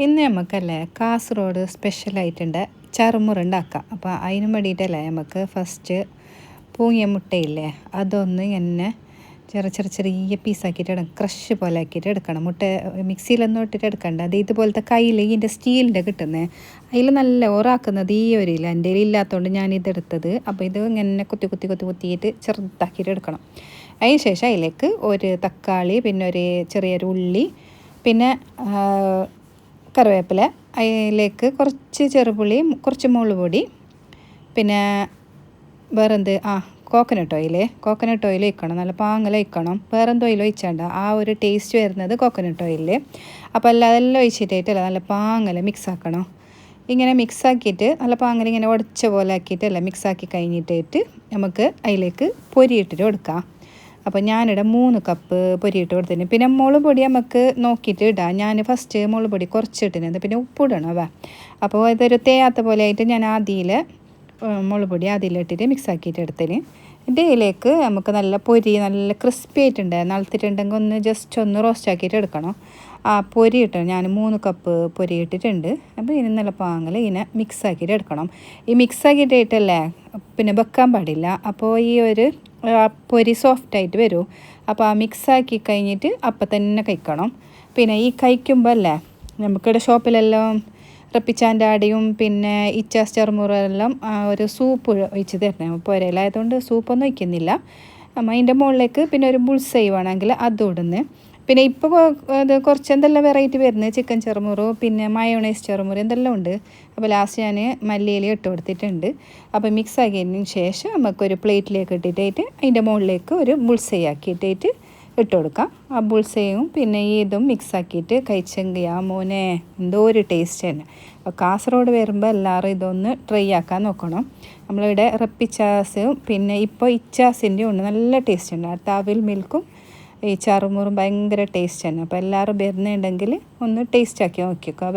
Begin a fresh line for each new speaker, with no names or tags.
ഇന്ന് നമുക്കല്ലേ കാസർഗോഡ് സ്പെഷ്യലായിട്ടുണ്ട് ചറുമുറ ഉണ്ടാക്കാം. അപ്പോൾ അതിന് വേണ്ടിയിട്ടല്ലേ നമുക്ക് ഫസ്റ്റ് പൂങ്ങിയ മുട്ടയില്ലേ അതൊന്ന് ഇങ്ങനെ ചെറിയ പീസാക്കിയിട്ട് എടുക്കണം. ക്രഷ് പോലെ ആക്കിയിട്ട് എടുക്കണം. മുട്ട മിക്സിയിലൊന്നും ഇട്ടിട്ട് എടുക്കണ്ട. അത് ഇതുപോലത്തെ കയ്യിൽ ഇതിൻ്റെ സ്റ്റീലിൻ്റെ കിട്ടുന്നത് അതിൽ നല്ല ഓറാക്കുന്നത് ഈ ഒരു ഇല്ല. എൻ്റെ ഇല്ലാത്തതുകൊണ്ട് ഞാനിതെടുത്തത്. അപ്പോൾ ഇത് ഇങ്ങനെ കുത്തിയിട്ട് ചെറുതാക്കിയിട്ട് എടുക്കണം. അതിന് ശേഷം അതിലേക്ക് ഒരു തക്കാളി, പിന്നെ ഒരു ചെറിയൊരു ഉള്ളി, പിന്നെ കറിവേപ്പില, അതിലേക്ക് കുറച്ച് ചെറുപുളി, കുറച്ച് മുളക് പൊടി, പിന്നെ വേറെന്ത് കോക്കനട്ട് ഓയിൽ ഒഴിക്കണം. നല്ല പാങ്ങൽ ഒഴിക്കണം. വേറെന്ത് ഓയിൽ ഒഴിച്ചേണ്ട. ആ ഒരു ടേസ്റ്റ് വരുന്നത് കോക്കനട്ട് ഓയിലിൽ. അപ്പോൾ അതെല്ലാം ഒഴിച്ചിട്ടായിട്ടല്ല നല്ല പാങ്ങൽ മിക്സ് ആക്കണം. ഇങ്ങനെ മിക്സാക്കിയിട്ട് നല്ല പാങ്ങൽ ഇങ്ങനെ ഉടച്ച പോലെ ആക്കിയിട്ടല്ല മിക്സാക്കി കഴിഞ്ഞിട്ടായിട്ട് നമുക്ക് അതിലേക്ക് പൊരിയിട്ടിട്ട് കൊടുക്കാം. അപ്പോൾ ഞാനിവിടെ 3 കപ്പ് പൊരിയിട്ട് കൊടുത്തിന്. പിന്നെ മുളക് പൊടി നമുക്ക് നോക്കിയിട്ട് ഇടാം. ഞാൻ ഫസ്റ്റ് മുളക് പൊടി കുറച്ചിട്ടിരുന്നത്, പിന്നെ ഉപ്പിടണം. അപ്പോൾ ഇതൊരു തേയാത്ത പോലെ ആയിട്ട് ഞാൻ ആദ്യം മുളക് പൊടി അതിലിട്ടിട്ട് മിക്സ് ആക്കിയിട്ട് എടുത്തിന്. ഇതിലേക്ക് നമുക്ക് നല്ല പൊരി നല്ല ക്രിസ്പി ആയിട്ടുണ്ട് നളുത്തിട്ടുണ്ടെങ്കിൽ ഒന്ന് ജസ്റ്റ് ഒന്ന് റോസ്റ്റ് ആക്കിയിട്ട് എടുക്കണം. ആ പൊരി ഇട്ടു ഞാൻ 3 കപ്പ് പൊരി ഇട്ടിട്ടുണ്ട്. അപ്പോൾ ഇനി നല്ല പാങ്ങൽ ഇങ്ങനെ മിക്സ് ആക്കിയിട്ട് എടുക്കണം. ഈ മിക്സ് ആക്കിയിട്ടല്ലേ പിന്നെ വെക്കാൻ പാടില്ല. അപ്പോൾ ഈ ഒരു പൊരി സോഫ്റ്റായിട്ട് വരും. അപ്പോൾ ആ മിക്സാക്കി കഴിഞ്ഞിട്ട് അപ്പം തന്നെ കഴിക്കണം. പിന്നെ ഈ കഴിക്കുമ്പോൾ അല്ലേ നമുക്കിവിടെ ഷോപ്പിലെല്ലാം റപ്പിച്ചാൻ്റെ അടിയും പിന്നെ ഇച്ചാസ് ചറുമുറെല്ലാം ഒരു സൂപ്പ് ഒഴിച്ച് തരണം. പുരയിലായതുകൊണ്ട് സൂപ്പൊന്നും ഒഴിക്കുന്നില്ല. അതിൻ്റെ മുകളിലേക്ക് പിന്നെ ഒരു ബുൾസൈ വേണമെങ്കിൽ അതും ഇടുന്നു. പിന്നെ ഇപ്പോൾ അത് കുറച്ച് എന്തെല്ലാം വെറൈറ്റി വരുന്നത്, ചിക്കൻ ചെറുമുറു, പിന്നെ മയോണൈസ് ചെറുമുറു എന്തെല്ലാം ഉണ്ട്. അപ്പോൾ ലാസ്റ്റ് ഞാൻ മല്ലിയില ഇട്ട് കൊടുത്തിട്ടുണ്ട്. അപ്പോൾ മിക്സ് ആക്കിയതിന് ശേഷം നമുക്കൊരു പ്ലേറ്റിലേക്ക് ഇട്ടിട്ട് അതിൻ്റെ മുകളിലേക്ക് ഒരു ബുൾസൈ ആക്കിയിട്ടിട്ട് ഇട്ട് കൊടുക്കാം. ആ ബുൾസൈയും പിന്നെ ഇതും മിക്സ് ആക്കിയിട്ട് കഴിച്ചെങ്കിൽ മോനെ എന്തോ ഒരു ടേസ്റ്റ് തന്നെ. അപ്പോൾ കാസർഗോഡ് വരുമ്പോൾ എല്ലാവരും ഇതൊന്ന് ട്രൈ ആക്കാൻ നോക്കണം. നമ്മളിവിടെ റപ്പിച്ചാസും പിന്നെ ഇപ്പോൾ ഇച്ചാസിൻ്റെ ഉണ്ട്, നല്ല ടേസ്റ്റ് ഉണ്ട്. അടുത്ത അവിൽ മിൽക്കും ഈ ചറുമുറും ഭയങ്കര ടേസ്റ്റ് തന്നെ. അപ്പോൾ എല്ലാവരും വരുന്നുണ്ടെങ്കിൽ ഒന്ന് ടേസ്റ്റ് ആക്കി നോക്കിക്കോ.